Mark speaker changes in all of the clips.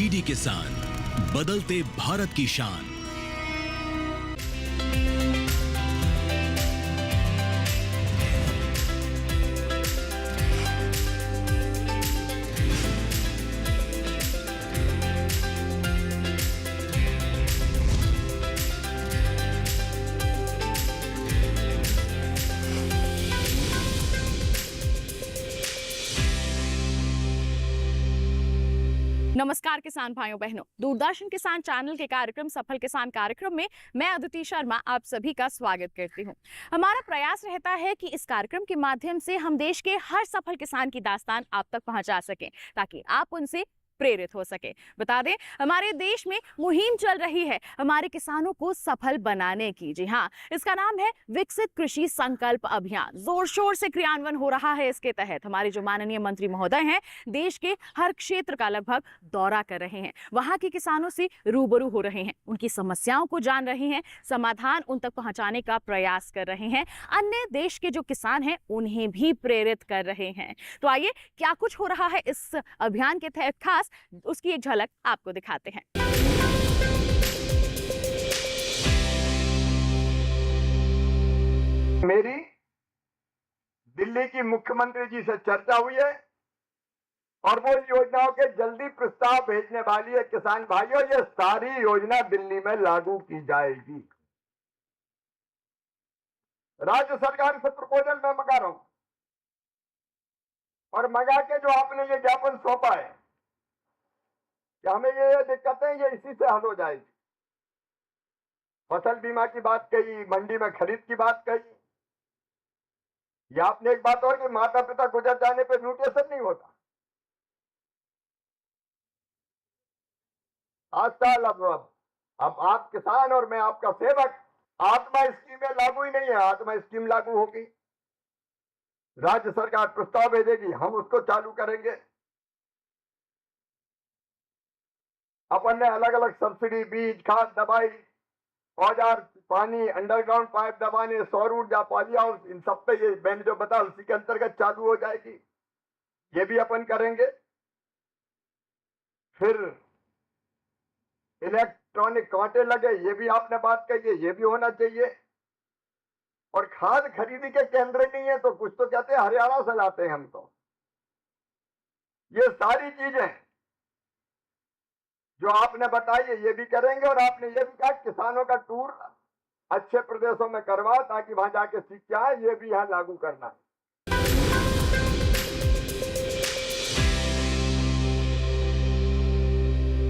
Speaker 1: DD किसान, बदलते भारत की शान।
Speaker 2: नमस्कार किसान भाइयों बहनों, दूरदर्शन किसान चैनल के कार्यक्रम सफल किसान कार्यक्रम में मैं अदिति शर्मा आप सभी का स्वागत करती हूं। हमारा प्रयास रहता है कि इस कार्यक्रम के माध्यम से हम देश के हर सफल किसान की दास्तान आप तक पहुंचा सकें ताकि आप उनसे प्रेरित हो सके। बता दें, हमारे देश में मुहिम चल रही है हमारे किसानों को सफल बनाने की। जी हाँ, इसका नाम है विकसित कृषि संकल्प अभियान। जोर शोर से क्रियान्वयन हो रहा है। इसके तहत हमारे जो माननीय मंत्री महोदय हैं, देश के हर क्षेत्र का लगभग दौरा कर रहे हैं, वहां के किसानों से रूबरू हो रहे हैं, उनकी समस्याओं को जान रहे हैं, समाधान उन तक पहुंचाने का प्रयास कर रहे हैं, अन्य देश के जो किसान हैं उन्हें भी प्रेरित कर रहे हैं। तो आइए, क्या कुछ हो रहा है इस अभियान के तहत खास, उसकी एक झलक आपको दिखाते हैं।
Speaker 3: मेरी दिल्ली की मुख्यमंत्री जी से चर्चा हुई है और वो योजनाओं के जल्दी प्रस्ताव भेजने वाली है। किसान भाइयों, ये सारी योजना दिल्ली में लागू की जाएगी। राज्य सरकार से प्रपोजल मैं मंगा रहा हूं और मंगा के जो आपने ये ज्ञापन सौंपा है कि हमें ये दिक्कतें ये इसी से हल हो जाएगी। फसल बीमा की बात कही, मंडी में खरीद की बात कही, या आपने एक बात और कि माता पिता गुजर जाने पे म्यूटेशन नहीं होता। आज साल अब आप किसान और मैं आपका सेवक, आत्मा स्कीमें लागू ही नहीं है। आत्मा स्कीम लागू होगी, राज्य सरकार प्रस्ताव भेजेगी, हम उसको चालू करेंगे। अपन ने अलग अलग सब्सिडी, बीज, खाद, दवाई, औजार, पानी, अंडरग्राउंड पाइप दबाने, सौर ऊर्जा, पॉली हाउस, इन सब पे ये मैंने जो बताया उसी के अंतर्गत चालू हो जाएगी। ये भी अपन करेंगे। फिर इलेक्ट्रॉनिक कांटे लगे, ये भी आपने बात कही है, ये भी होना चाहिए। और खाद खरीदी के केंद्र नहीं है तो कुछ तो कहते हैं हरियाणा से लाते हैं हम। तो ये सारी चीजें जो आपने बताई है ये भी करेंगे। और आपने ये भी कहा किसानों का टूर अच्छे प्रदेशों में करवाओ ताकि वहां जाके सीख के आए, ये भी यहां लागू करना है।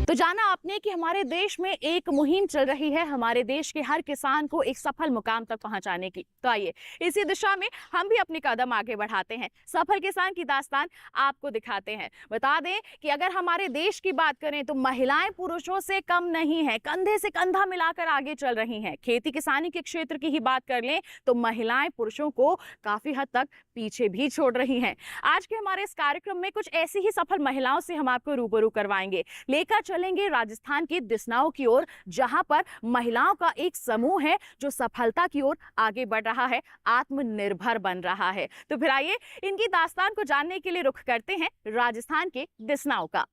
Speaker 2: तो जाना आपने कि हमारे देश में एक मुहिम चल रही है हमारे देश के हर किसान को एक सफल मुकाम तक पहुंचाने की। तो आइए, इसी दिशा में हम भी अपने कदम आगे बढ़ाते हैं, सफल किसान की दास्तान आपको दिखाते हैं। बता दें कि अगर हमारे देश की बात करें तो महिलाएं पुरुषों से कम नहीं है, कंधे से कंधा मिलाकर आगे चल रही हैं। खेती किसानी के क्षेत्र की ही बात कर लें तो महिलाएं पुरुषों को काफी हद तक पीछे भी छोड़ रही हैं। आज के हमारे इस कार्यक्रम में कुछ ऐसी ही सफल महिलाओं से हम आपको रूबरू करवाएंगे, लेकर चलेंगे राजस्थान के दिसनाओं की ओर, जहां पर महिलाओं का एक समूह है जो सफलता की ओर आगे बढ़ रहा है, आत्मनिर्भर बन रहा है। तो फिर आइए, इनकी दास्तान को जानने के लिए रुख करते हैं राजस्थान के दिसनाओं का।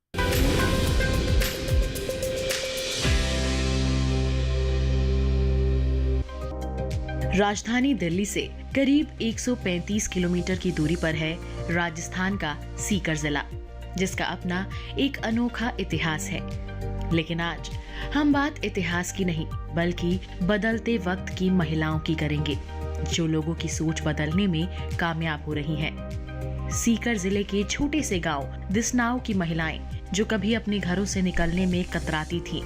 Speaker 4: राजधानी दिल्ली से करीब 135 किलोमीटर की दूरी पर है राजस्थान का सीकर जिला, जिसका अपना एक अनोखा इतिहास है। लेकिन आज हम बात इतिहास की नहीं बल्कि बदलते वक्त की महिलाओं की करेंगे, जो लोगों की सोच बदलने में कामयाब हो रही हैं। सीकर जिले के छोटे से गांव दिसनाओं की महिलाएं, जो कभी अपने घरों से निकलने में कतराती थीं,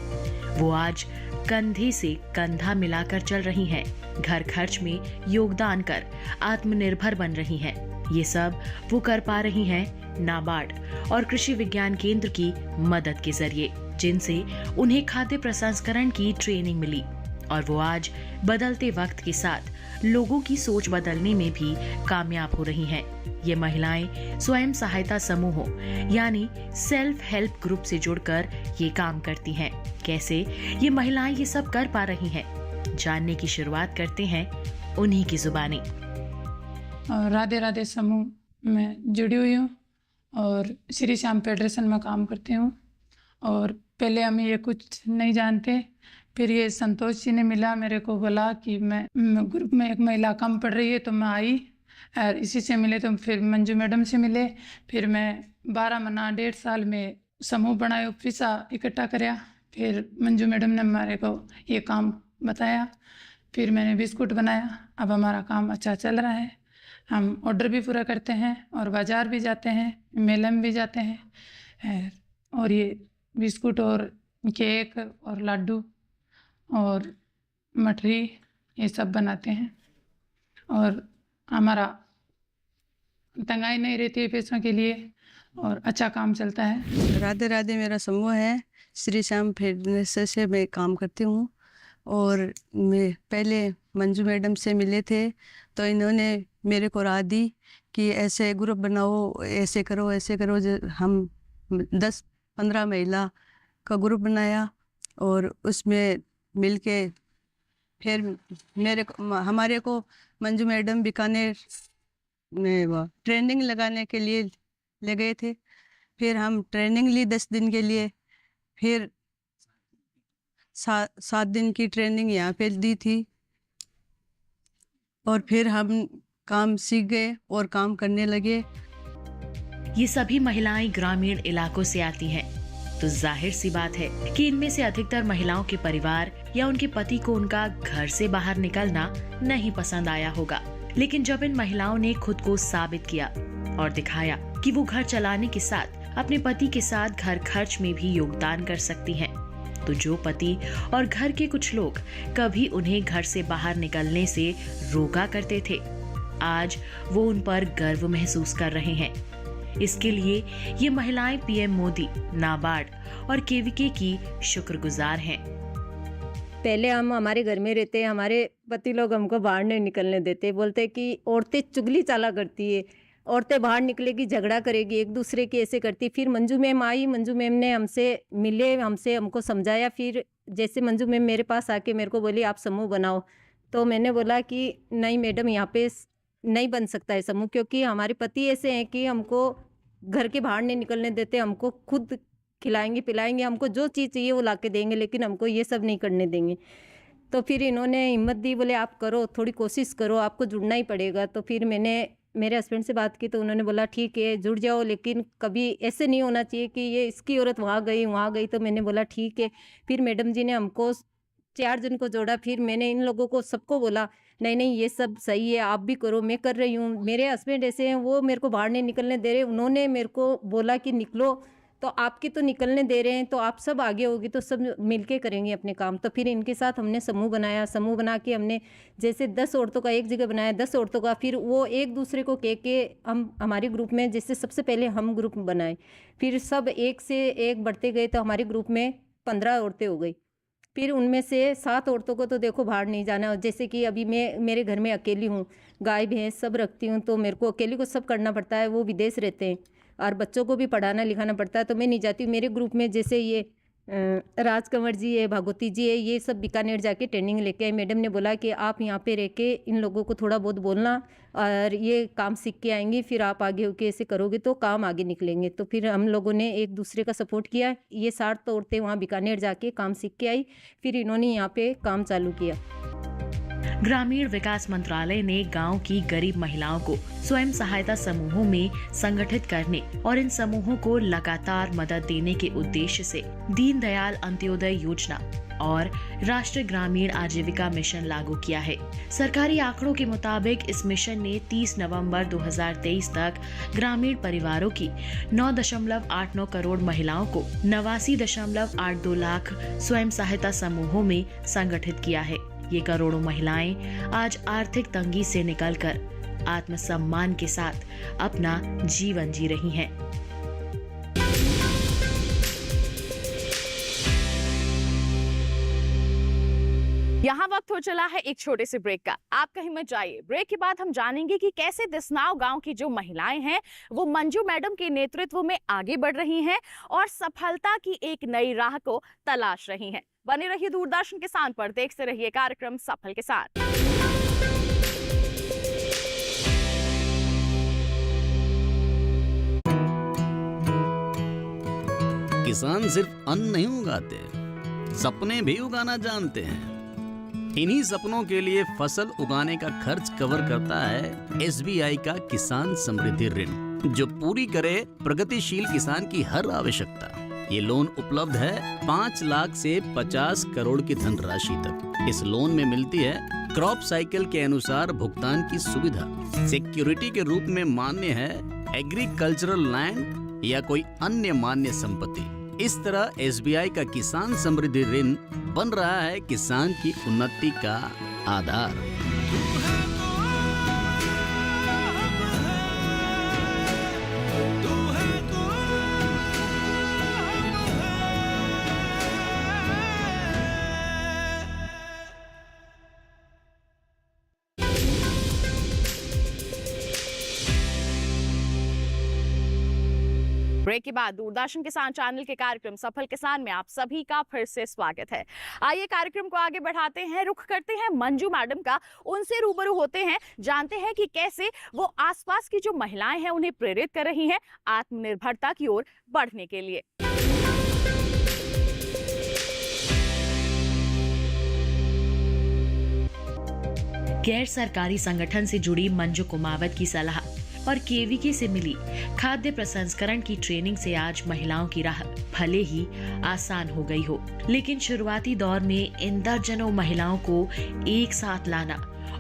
Speaker 4: वो आज कंधे से कंधा मिलाकर चल रही हैं, घर खर्च में योगदान कर आत्मनिर्भर बन रही हैं। ये सब वो कर पा रही हैं नाबार्ड और कृषि विज्ञान केंद्र की मदद के जरिए, जिनसे उन्हें खाद्य प्रसंस्करण की ट्रेनिंग मिली और वो आज बदलते वक्त के साथ लोगों की सोच बदलने में भी कामयाब हो रही हैं। ये महिलाएं स्वयं सहायता समूहों यानी सेल्फ हेल्प ग्रुप से जुड़कर ये काम करती हैं। कैसे ये महिलाएं ये सब कर पा रही हैं, जानने की शुरुआत करते हैं उन्हीं की जुबानी।
Speaker 5: राधे राधे समूह में जुड़ी हुई हूँ और श्री श्याम फेडरेशन में काम करती हूँ और पहले हम ये कुछ नहीं जानते। फिर ये संतोष जी ने मिला, मेरे को बोला कि मैं ग्रुप में एक महिला कम पढ़ रही है, तो मैं आई और इसी से मिले। तो फिर मंजू मैडम से मिले। फिर मैं 12 महीना 1.5 साल में समूह बनाया, पैसा इकट्ठा कराया। फिर मंजू मैडम ने हमारे को ये काम बताया। फिर मैंने बिस्कुट बनाया। अब हमारा काम अच्छा चल रहा है। हम ऑर्डर भी पूरा करते हैं और बाज़ार भी जाते हैं, मेले में भी जाते हैं। और ये बिस्कुट और केक और लड्डू और मठरी ये सब बनाते हैं। और हमारा तंगाई नहीं रहती है पैसों के लिए और अच्छा काम चलता है।
Speaker 6: राधे राधे मेरा समूह है। श्री श्याम फिटनेस से मैं काम करती हूँ। और मैं पहले मंजू मैडम से मिले थे, तो इन्होंने मेरे को राह दी कि ऐसे ग्रुप बनाओ, ऐसे करो ऐसे करो। हम 10-15 महिला का ग्रुप बनाया और उसमें मिलके फिर हमारे को मंजू मैडम बीकानेर में ट्रेनिंग लगाने के लिए ले गए थे। फिर हम ट्रेनिंग ली 10 दिन के लिए। फिर 7 दिन की ट्रेनिंग यहाँ पे दी थी और फिर हम काम सीख गए और काम करने लगे।
Speaker 4: ये सभी महिलाएं ग्रामीण इलाकों से आती हैं, तो जाहिर सी बात है कि इनमें से अधिकतर महिलाओं के परिवार या उनके पति को उनका घर से बाहर निकलना नहीं पसंद आया होगा। लेकिन जब इन महिलाओं ने खुद को साबित किया और दिखाया कि वो घर चलाने के साथ अपने पति के साथ घर खर्च में भी योगदान कर सकती हैं, तो जो पति और घर के कुछ लोग कभी उन्हें घर से बाहर निकलने से रोका करते थे, आज वो उन पर गर्व महसूस कर रहे हैं। इसके लिए ये महिलाएं पीएम मोदी, नाबार्ड और केवीके की शुक्रगुजार हैं।
Speaker 7: पहले हम हमारे घर में रहते, हमारे पति लोग हमको बाहर नहीं निकलने देते। बोलते कि औरतें चुगली चाला करती है, औरतें बाहर निकलेगी झगड़ा करेगी, एक दूसरे की ऐसे करती। फिर मंजू मैम आई, मंजू मैम ने हमसे मिले, हमको समझाया। फिर जैसे मंजू मैम मेरे पास आके मेरे को बोली आप समूह बनाओ, तो मैंने बोला कि नहीं मैडम, यहाँ पे नहीं बन सकता है समूह, क्योंकि हमारे पति ऐसे हैं कि हमको घर के बाहर नहीं निकलने देते। हमको खुद खिलाएंगे पिलाएंगे, हमको जो चीज़ चाहिए वो ला के देंगे, लेकिन हमको ये सब नहीं करने देंगे। तो फिर इन्होंने हिम्मत दी, बोले आप करो, थोड़ी कोशिश करो, आपको जुड़ना ही पड़ेगा। तो फिर मैंने मेरे हस्बैंड से बात की, तो उन्होंने बोला ठीक है जुड़ जाओ, लेकिन कभी ऐसे नहीं होना चाहिए कि ये इसकी औरत वहाँ गई। तो मैंने बोला ठीक है। फिर मैडम जी ने हमको 4 जन को जोड़ा। फिर मैंने इन लोगों को सबको बोला नहीं ये सब सही है, आप भी करो, मैं कर रही हूँ। मेरे हस्बैंड ऐसे हैं, वो मेरे को बाहर नहीं निकलने दे रहे। उन्होंने मेरे को बोला कि निकलो, तो आपकी तो निकलने दे रहे हैं, तो आप सब आगे होगी तो सब मिलके करेंगे अपने काम। तो फिर इनके साथ हमने समूह बनाया। समूह बना के हमने जैसे 10 औरतों का एक जगह बनाया, 10 औरतों का। फिर वो एक दूसरे को कह के हम हमारे ग्रुप में, जैसे सबसे पहले हम ग्रुप बनाए, फिर सब एक से एक बढ़ते गए, तो हमारे ग्रुप में 15 औरतें हो गई। फिर उनमें से 7 औरतों को तो देखो बाहर नहीं जाना। जैसे कि अभी मैं मेरे घर में अकेली हूँ, गाय भैंस सब रखती हूँ, तो मेरे को अकेली को सब करना पड़ता है। वो विदेश रहते हैं और बच्चों को भी पढ़ाना लिखाना पड़ता है, तो मैं नहीं जाती हूँ। मेरे ग्रुप में जैसे ये राजकंवर जी है, भागवती जी है, ये सब बीकानेर जाके ट्रेनिंग लेके आए। मैडम ने बोला कि आप यहाँ पे रह के इन लोगों को थोड़ा बहुत बोलना और ये काम सीख के आएंगी, फिर आप आगे होके ऐसे करोगे तो काम आगे निकलेंगे। तो फिर हम लोगों ने एक दूसरे का सपोर्ट किया। ये 60 औरतें वहाँ बीकानेर जाके काम सीख के आई, फिर इन्होंने यहाँ पे काम चालू किया।
Speaker 4: ग्रामीण विकास मंत्रालय ने गांव की गरीब महिलाओं को स्वयं सहायता समूहों में संगठित करने और इन समूहों को लगातार मदद देने के उद्देश्य से दीनदयाल अंत्योदय योजना और राष्ट्रीय ग्रामीण आजीविका मिशन लागू किया है। सरकारी आंकड़ों के मुताबिक इस मिशन ने 30 नवंबर 2023 तक ग्रामीण परिवारों की 9.89 करोड़ महिलाओं को 89.82 लाख स्वयं सहायता समूहों में संगठित किया है। ये करोड़ों महिलाएं आज आर्थिक तंगी से निकलकर आत्मसम्मान के साथ अपना जीवन जी रही हैं।
Speaker 2: यहाँ वक्त हो चला है एक छोटे से ब्रेक का। आप कहीं मत जाइए। ब्रेक के बाद हम जानेंगे कि कैसे दिसनाव गांव की जो महिलाएं हैं वो मंजू मैडम के नेतृत्व में आगे बढ़ रही हैं और सफलता की एक नई राह को तलाश रही हैं। बने रहिए दूरदर्शन किसान पर, देखते रहिए कार्यक्रम सफल किसान।
Speaker 1: किसान सिर्फ अन्न नहीं उगाते, सपने भी उगाना जानते हैं। इन्हीं सपनों के लिए फसल उगाने का खर्च कवर करता है SBI का किसान समृद्धि ऋण, जो पूरी करे प्रगतिशील किसान की हर आवश्यकता। ये लोन उपलब्ध है 5 लाख से 50 करोड़ की धनराशि तक। इस लोन में मिलती है क्रॉप साइकिल के अनुसार भुगतान की सुविधा। सिक्योरिटी के रूप में मान्य है एग्रीकल्चरल लैंड या कोई अन्य मान्य संपत्ति। इस तरह SBI का किसान समृद्धि ऋण बन रहा है किसान की उन्नति का आधार।
Speaker 2: ब्रेक के बाद दूरदर्शन किसान चैनल के कार्यक्रम सफल किसान में आप सभी का फिर से स्वागत है। आइए कार्यक्रम को आगे बढ़ाते हैं, रुख करते हैं मंजू मैडम का। उनसे रूबरू होते हैं, जानते हैं कि कैसे वो आसपास की जो महिलाएं हैं उन्हें प्रेरित कर रही हैं आत्मनिर्भरता की ओर बढ़ने के लिए।
Speaker 4: गैर सरकारी संगठन से जुड़ी मंजू कुमावत की सलाह और KVK से मिली खाद्य प्रसंस्करण की ट्रेनिंग से आज महिलाओं की राह भले ही आसान हो गई हो, लेकिन शुरुआती दौर में इन दर्जनों महिलाओं को एक साथ लाना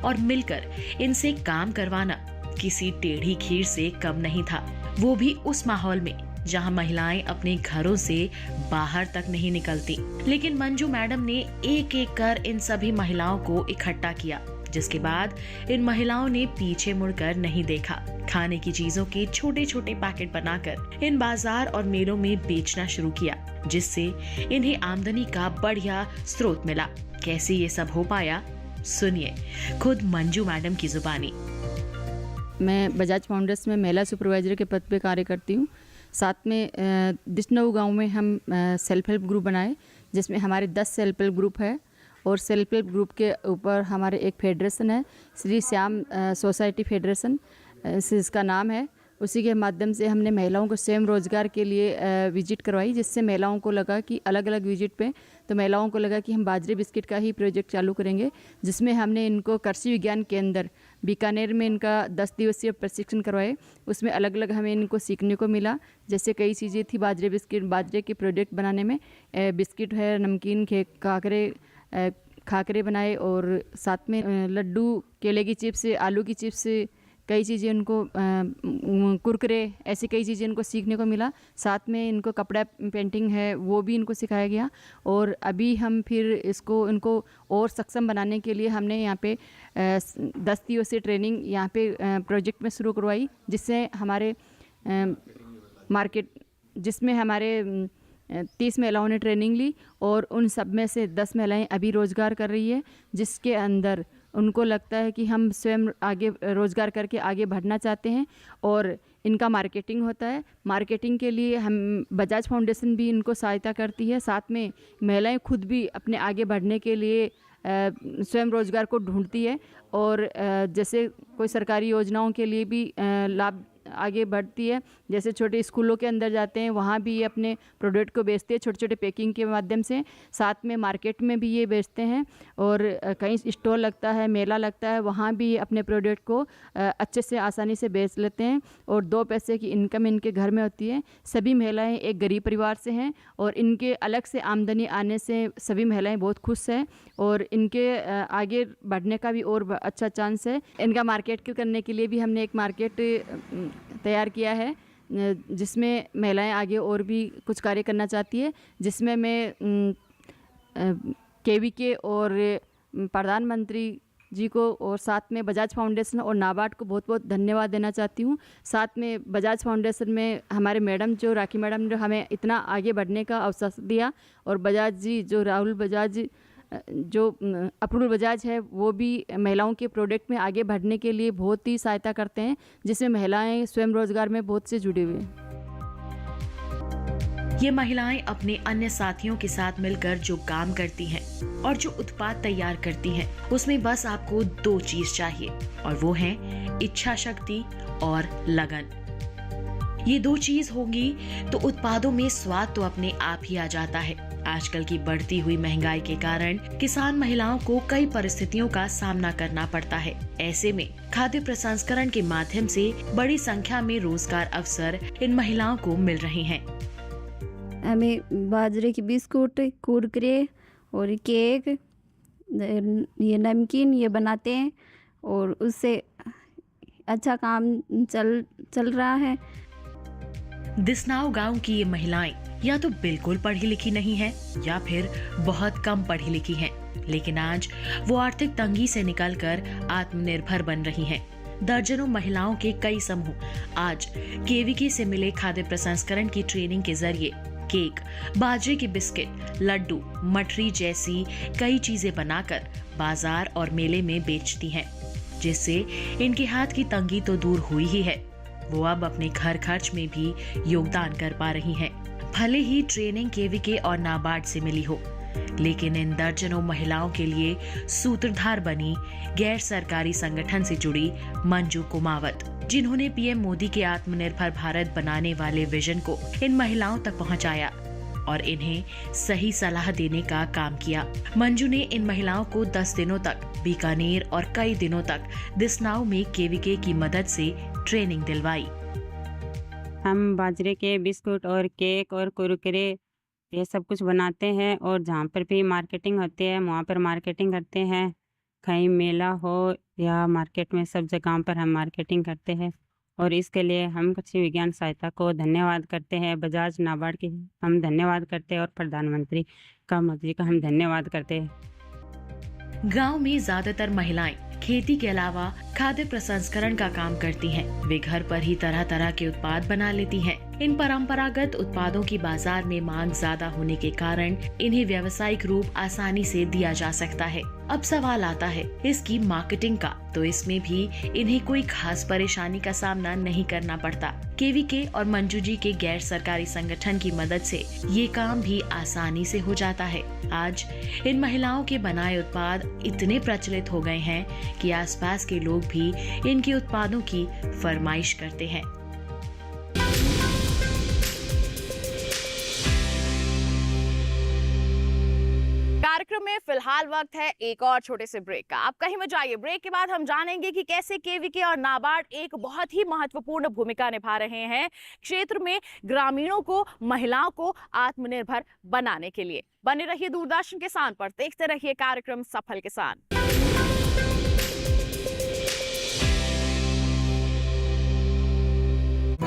Speaker 4: और मिलकर इनसे काम करवाना किसी टेढ़ी खीर से कम नहीं था, वो भी उस माहौल में जहां महिलाएं अपने घरों से बाहर तक नहीं निकलती। लेकिन मंजू मैडम ने एक एक कर इन सभी महिलाओं को इकट्ठा किया, जिसके बाद इन महिलाओं ने पीछे मुड़कर नहीं देखा। खाने की चीजों के छोटे छोटे पैकेट बनाकर इन बाजार और मेलों में बेचना शुरू किया, जिससे इन्हें आमदनी का बढ़िया स्रोत मिला। कैसे ये सब हो पाया, सुनिए खुद मंजू मैडम की जुबानी।
Speaker 8: मैं बजाज फाउंडर्स में महिला सुपरवाइजर के पद पे कार्य करती हूँ। साथ में दिशनऊ गांव में हम सेल्फ हेल्प ग्रुप बनाए, जिसमें हमारे 10 सेल्फ हेल्प ग्रुप है और सेल्फ हेल्प ग्रुप के ऊपर हमारे एक फेडरेशन है, श्री श्याम सोसाइटी फेडरेशन इसका नाम है। उसी के माध्यम से हमने महिलाओं को स्वयं रोजगार के लिए विजिट करवाई, जिससे महिलाओं को लगा कि अलग अलग विजिट पे तो महिलाओं को लगा कि हम बाजरे बिस्किट का ही प्रोजेक्ट चालू करेंगे, जिसमें हमने इनको कृषि विज्ञान केंद्र बीकानेर में इनका 10 दिवसीय प्रशिक्षण करवाए। उसमें अलग अलग हमें इनको सीखने को मिला, जैसे कई चीज़ें थी बाजरे बिस्किट, बाजरे के प्रोडक्ट बनाने में बिस्किट है, नमकीन खाकरे बनाए और साथ में लड्डू, केले की चिप्स, आलू की चिप्स, कई चीज़ें उनको कुरकुरे, ऐसी कई चीज़ें इनको सीखने को मिला। साथ में इनको कपड़ा पेंटिंग है वो भी इनको सिखाया गया। और अभी हम फिर इनको और सक्षम बनाने के लिए हमने यहाँ पे 10 दिवसीय ट्रेनिंग यहाँ पे प्रोजेक्ट में शुरू करवाई, जिससे हमारे जिसमें हमारे 30 महिलाओं ने ट्रेनिंग ली और उन सब में से 10 महिलाएं अभी रोज़गार कर रही है, जिसके अंदर उनको लगता है कि हम स्वयं आगे रोज़गार करके आगे बढ़ना चाहते हैं। और इनका मार्केटिंग होता है, मार्केटिंग के लिए हम बजाज फाउंडेशन भी इनको सहायता करती है। साथ में महिलाएं खुद भी अपने आगे बढ़ने के लिए स्वयं रोज़गार को ढूंढती है और जैसे कोई सरकारी योजनाओं के लिए भी लाभ आगे बढ़ती है। जैसे छोटे स्कूलों के अंदर जाते हैं, वहाँ भी ये अपने प्रोडक्ट को बेचते हैं छोटे छोटे पैकिंग के माध्यम से। साथ में मार्केट में भी ये बेचते हैं और कहीं स्टॉल लगता है, मेला लगता है, वहाँ भी अपने प्रोडक्ट को अच्छे से आसानी से बेच लेते हैं और 2 पैसे की इनकम इनके घर में होती है। सभी महिलाएं एक गरीब परिवार से हैं और इनके अलग से आमदनी आने से सभी महिलाएं बहुत खुश हैं और इनके आगे बढ़ने का भी और अच्छा चांस है। इनका मार्केट करने के लिए भी हमने एक मार्केट तैयार किया है, जिसमें महिलाएं आगे और भी कुछ कार्य करना चाहती है, जिसमें मैं KVK और प्रधानमंत्री जी को और साथ में बजाज फाउंडेशन और नाबार्ड को बहुत बहुत धन्यवाद देना चाहती हूँ। साथ में बजाज फाउंडेशन में हमारे मैडम जो राखी मैडम जो हमें इतना आगे बढ़ने का अवसर दिया और बजाज जी जो राहुल बजाज जो अपूर्व बजाज है वो भी महिलाओं के प्रोडक्ट में आगे बढ़ने के लिए बहुत ही सहायता करते हैं, जिसमें महिलाएं स्वयं रोजगार में बहुत से जुड़ी हुई हैं।
Speaker 4: ये महिलाएं अपने अन्य साथियों के साथ मिलकर जो काम करती हैं और जो उत्पाद तैयार करती हैं, उसमें बस आपको 2 चीज चाहिए और वो है इच्छा शक्ति और लगन। ये दो चीज होंगी तो उत्पादों में स्वाद तो अपने आप ही आ जाता है। आजकल की बढ़ती हुई महंगाई के कारण किसान महिलाओं को कई परिस्थितियों का सामना करना पड़ता है। ऐसे में खाद्य प्रसंस्करण के माध्यम से बड़ी संख्या में रोजगार अवसर इन महिलाओं को मिल रहे हैं।
Speaker 9: हमें बाजरे की बिस्कुट, कुरकुरे और केक, ये नमकीन ये बनाते हैं और उससे अच्छा काम चल रहा है।
Speaker 4: दिसनाव गांव की ये महिलाएं या तो बिल्कुल पढ़ी लिखी नहीं हैं या फिर बहुत कम पढ़ी लिखी हैं, लेकिन आज वो आर्थिक तंगी से निकलकर आत्मनिर्भर बन रही हैं। दर्जनों महिलाओं के कई समूह आज केवीके से मिले खाद्य प्रसंस्करण की ट्रेनिंग के जरिए केक, बाजरे के बिस्किट, लड्डू, मठरी जैसी कई चीजें बनाकर बाजार और मेले में बेचती हैं, जिससे इनके हाथ की तंगी तो दूर हुई ही है, वो अब अपने घर खर्च में भी योगदान कर पा रही हैं। भले ही ट्रेनिंग केवीके और नाबार्ड से मिली हो, लेकिन इन दर्जनों महिलाओं के लिए सूत्रधार बनी गैर सरकारी संगठन से जुड़ी मंजू कुमावत, जिन्होंने पीएम मोदी के आत्मनिर्भर भारत बनाने वाले विजन को इन महिलाओं तक पहुंचाया और इन्हें सही सलाह देने का काम किया। मंजू ने इन महिलाओं को 10 दिनों तक बीकानेर और कई दिनों तक दिसनाव में केवीके की मदद से ट्रेनिंग दिलवाई।
Speaker 10: हम बाजरे के बिस्कुट और केक और कुरकुरे ये सब कुछ बनाते हैं और जहाँ पर भी मार्केटिंग होती है वहाँ पर मार्केटिंग करते हैं। कहीं मेला हो या मार्केट में, सब जगह पर हम मार्केटिंग करते हैं और इसके लिए हम कृषि विज्ञान सहायता को धन्यवाद करते हैं। बजाज, नाबार्ड के हम धन्यवाद करते हैं और प्रधानमंत्री का मोदी का हम धन्यवाद करते हैं।
Speaker 4: गांव में ज्यादातर महिलाएं खेती के अलावा खाद्य प्रसंस्करण का काम करती हैं। वे घर पर ही तरह तरह के उत्पाद बना लेती हैं। इन परंपरागत उत्पादों की बाजार में मांग ज्यादा होने के कारण इन्हें व्यावसायिक रूप आसानी से दिया जा सकता है। अब सवाल आता है इसकी मार्केटिंग का, तो इसमें भी इन्हें कोई खास परेशानी का सामना नहीं करना पड़ता। केवीके और मंजू जी के गैर सरकारी संगठन की मदद से ये काम भी आसानी से हो जाता है। आज इन महिलाओं के बनाए उत्पाद इतने प्रचलित हो गए हैं कि आसपास के लोग भी इनके उत्पादों की फरमाइश करते हैं।
Speaker 2: कार्यक्रम में फिलहाल वक्त है एक और छोटे से ब्रेक का। आप कहीं मत जाइए। ब्रेक के बाद हम जानेंगे कि कैसे केवीके और नाबार्ड एक बहुत ही महत्वपूर्ण भूमिका निभा रहे हैं क्षेत्र में ग्रामीणों को, महिलाओं को आत्मनिर्भर बनाने के लिए। बने रहिए दूरदर्शन किसान पर, देखते रहिए कार्यक्रम सफल किसान।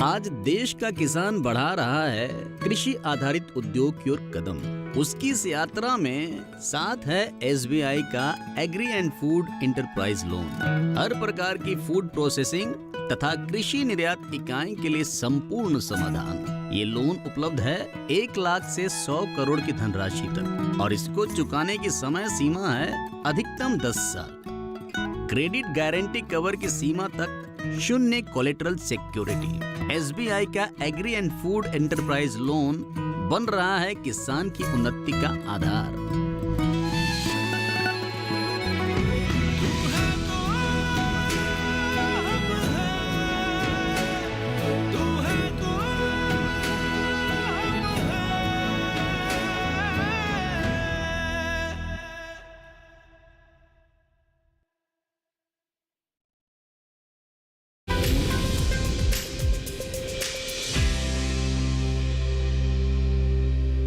Speaker 1: आज देश का किसान बढ़ा रहा है कृषि आधारित उद्योग की ओर कदम। उसकी इस यात्रा में साथ है एसबीआई का agri and food enterprise loan. हर प्रकार की फूड प्रोसेसिंग तथा कृषि निर्यात इकाई के लिए संपूर्ण समाधान। ये लोन उपलब्ध है 1 लाख से 100 करोड़ की धनराशि तक और इसको चुकाने की समय सीमा है अधिकतम 10 साल। क्रेडिट गारंटी कवर की सीमा तक 0 कोलेटरल सिक्योरिटी। एसबीआई का agri and food enterprise loan बन रहा है किसान की उन्नति का आधार।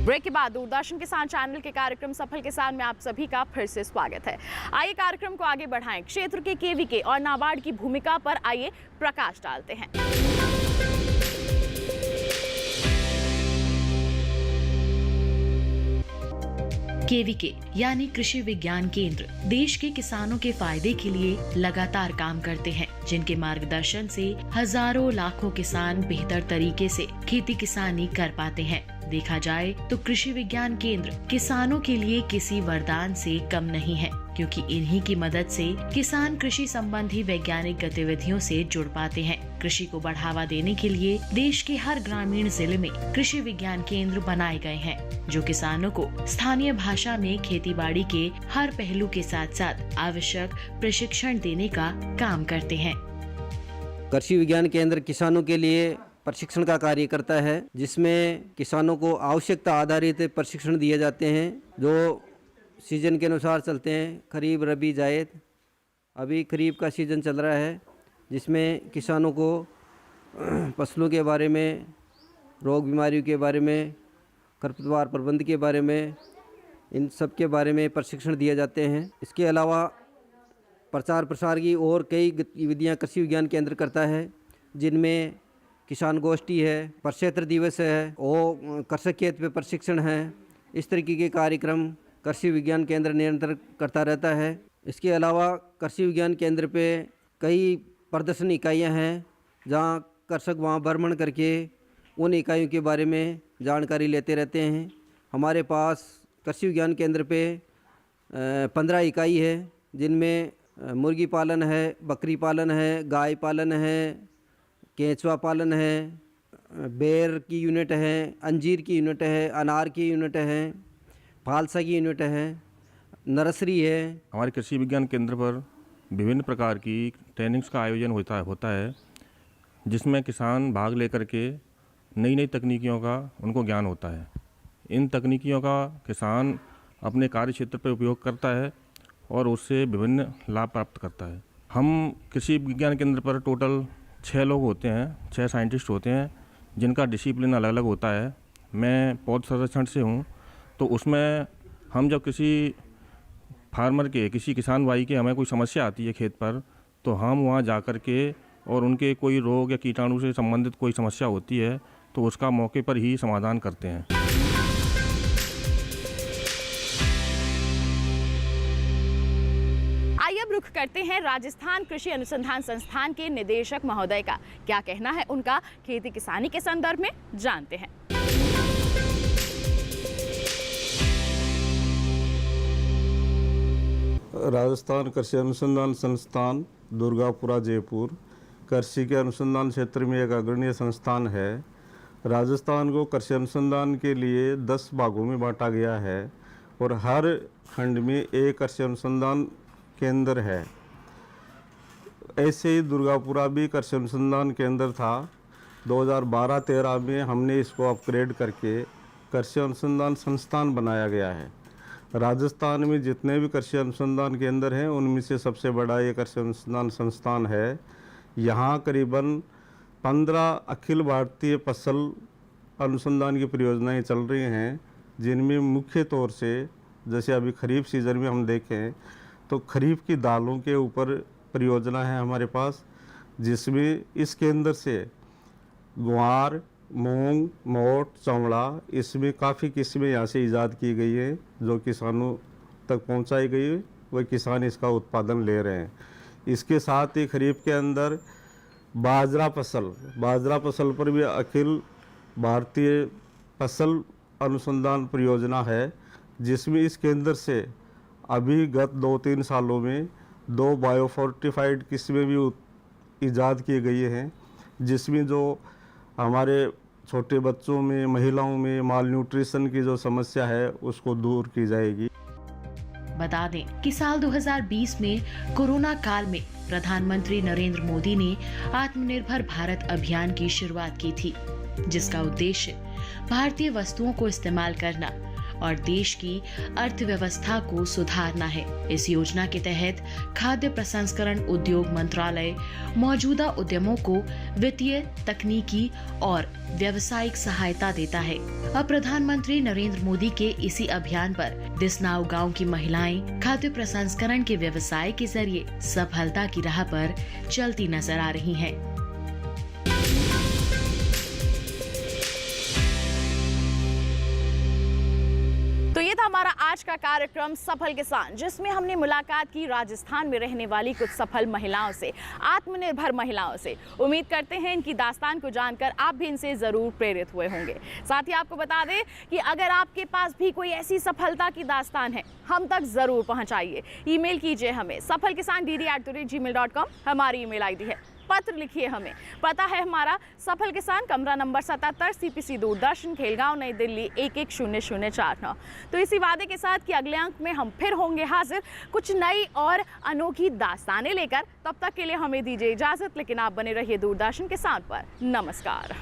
Speaker 2: ब्रेक के बाद दूरदर्शन किसान चैनल के कार्यक्रम सफल किसान में आप सभी का फिर से स्वागत है। आइए कार्यक्रम को आगे बढ़ाएं। क्षेत्र के केवीके और नाबार्ड की भूमिका पर आइए प्रकाश डालते हैं।
Speaker 4: केवीके यानी कृषि विज्ञान केंद्र देश के किसानों के फायदे के लिए लगातार काम करते हैं, जिनके मार्गदर्शन से हजारों लाखों किसान बेहतर तरीके से खेती किसानी कर पाते हैं। देखा जाए तो कृषि विज्ञान केंद्र किसानों के लिए किसी वरदान से कम नहीं है, क्योंकि इन्हीं की मदद से किसान कृषि संबंधी वैज्ञानिक गतिविधियों से जुड़ पाते हैं। कृषि को बढ़ावा देने के लिए देश के हर ग्रामीण जिले में कृषि विज्ञान केंद्र बनाए गए हैं, जो किसानों को स्थानीय भाषा में खेतीबाड़ी के हर पहलू के साथ साथ आवश्यक प्रशिक्षण देने का काम करते हैं।
Speaker 11: कृषि विज्ञान केंद्र किसानों के लिए प्रशिक्षण का कार्य करता है, जिसमें किसानों को आवश्यकता आधारित प्रशिक्षण दिए जाते हैं जो सीजन के अनुसार चलते हैं। खरीफ, रबी, जायद। अभी खरीफ का सीज़न चल रहा है, जिसमें किसानों को फसलों के बारे में, रोग बीमारियों के बारे में, खरपतवार प्रबंध के बारे में, इन सब के बारे में प्रशिक्षण दिए जाते हैं। इसके अलावा प्रचार प्रसार की और कई गतिविधियाँ कृषि विज्ञान केंद्र करता है, जिनमें किसान गोष्ठी है, प्रक्षेत्र दिवस है और कृषक खेत पे प्रशिक्षण है। इस तरीके के कार्यक्रम कृषि विज्ञान केंद्र निरंतर करता रहता है। इसके अलावा कृषि विज्ञान केंद्र पे कई प्रदर्शन इकाइयाँ हैं, जहाँ कृषक वहाँ भ्रमण करके उन इकाइयों के बारे में जानकारी लेते रहते हैं। हमारे पास कृषि विज्ञान केंद्र पे 15 इकाई है, जिनमें मुर्गी पालन है, बकरी पालन है, गाय पालन है, केंचुआ पालन है, बेर की यूनिट है, अंजीर की यूनिट है, अनार की यूनिट है, फालसा की यूनिट है, नर्सरी है।
Speaker 12: हमारे कृषि विज्ञान केंद्र पर विभिन्न प्रकार की ट्रेनिंग्स का आयोजन होता है, जिसमें किसान भाग लेकर के नई नई तकनीकियों का उनको ज्ञान होता है। इन तकनीकियों का किसान अपने कार्य क्षेत्र पर उपयोग करता है और उससे विभिन्न लाभ प्राप्त करता है। हम कृषि विज्ञान केंद्र पर टोटल 6 लोग होते हैं, 6 साइंटिस्ट होते हैं, जिनका डिसिप्लिन अलग अलग होता है। मैं पौध संरक्षण से हूँ, तो उसमें हम जब किसी फार्मर के, किसी किसान भाई के हमें कोई समस्या आती है खेत पर, तो हम वहाँ जा कर के और उनके कोई रोग या कीटाणु से संबंधित कोई समस्या होती है तो उसका मौके पर ही समाधान करते हैं।
Speaker 2: आइए अब रुख करते हैं राजस्थान कृषि अनुसंधान संस्थान के निदेशक महोदय का। क्या कहना है उनका खेती किसानी के संदर्भ में, जानते हैं।
Speaker 13: राजस्थान कृषि अनुसंधान संस्थान दुर्गापुरा जयपुर कृषि के अनुसंधान क्षेत्र में एक अग्रणीय संस्थान है। राजस्थान को कृषि अनुसंधान के लिए 10 भागों में बांटा गया है और हर खंड में एक कृषि अनुसंधान केंद्र है। ऐसे ही दुर्गापुरा भी कृषि अनुसंधान केंद्र था। 2012-13 में हमने इसको अपग्रेड करके कृषि अनुसंधान संस्थान बनाया गया है। राजस्थान में जितने भी कृषि अनुसंधान केंद्र हैं, उनमें से सबसे बड़ा ये कृषि अनुसंधान संस्थान है। यहाँ करीबन 15 अखिल भारतीय फसल अनुसंधान की परियोजनाएं चल रही हैं, जिनमें मुख्य तौर से जैसे अभी खरीफ सीज़न में हम देखें तो खरीफ की दालों के ऊपर परियोजना है हमारे पास, जिसमें इस केंद्र से ग्वार, मूंग, मोट, चौड़ा, इसमें काफ़ी किस्में यहाँ से ईजाद की गई है जो किसानों तक पहुँचाई गई है, वह किसान इसका उत्पादन ले रहे हैं। इसके साथ ही खरीफ के अंदर बाजरा फसल पर भी अखिल भारतीय फसल अनुसंधान परियोजना है, जिसमें इस केंद्र से अभी गत 2-3 सालों में 2 बायोफोर्टिफाइड किस्में भी ईजाद की गई हैं, जिसमें जो हमारे छोटे बच्चों में, महिलाओं में माल न्यूट्रिशन की जो समस्या है उसको दूर की जाएगी।
Speaker 4: बता दें कि साल 2020 में कोरोना काल में प्रधानमंत्री नरेंद्र मोदी ने आत्मनिर्भर भारत अभियान की शुरुआत की थी, जिसका उद्देश्य भारतीय वस्तुओं को इस्तेमाल करना और देश की अर्थव्यवस्था को सुधारना है। इस योजना के तहत खाद्य प्रसंस्करण उद्योग मंत्रालय मौजूदा उद्यमों को वित्तीय, तकनीकी और व्यावसायिक सहायता देता है। अब प्रधानमंत्री नरेंद्र मोदी के इसी अभियान पर दिसनाव गांव की महिलाएं खाद्य प्रसंस्करण के व्यवसाय के जरिए सफलता की राह पर चलती नजर आ रही हैं।
Speaker 2: तो ये था हमारा आज का कार्यक्रम सफल किसान, जिसमें हमने मुलाकात की राजस्थान में रहने वाली कुछ सफल महिलाओं से, आत्मनिर्भर महिलाओं से। उम्मीद करते हैं इनकी दास्तान को जानकर आप भी इनसे ज़रूर प्रेरित हुए होंगे। साथ ही आपको बता दें कि अगर आपके पास भी कोई ऐसी सफलता की दास्तान है, हम तक ज़रूर पहुँचाइए। ईमेल कीजिए हमें सफलkisan@gmail.com, हमारी ईमेल ID है। पत्र लिखिए हमें। पता है हमारा सफल किसान, कमरा नंबर 77, CPC दूरदर्शन, खेलगांव, नई दिल्ली 110049। तो इसी वादे के साथ कि अगले अंक में हम फिर होंगे हाजिर कुछ नई और अनोखी दास्तानें लेकर। तब तक के लिए हमें दीजिए इजाजत, लेकिन आप बने रहिए दूरदर्शन किसान पर। नमस्कार।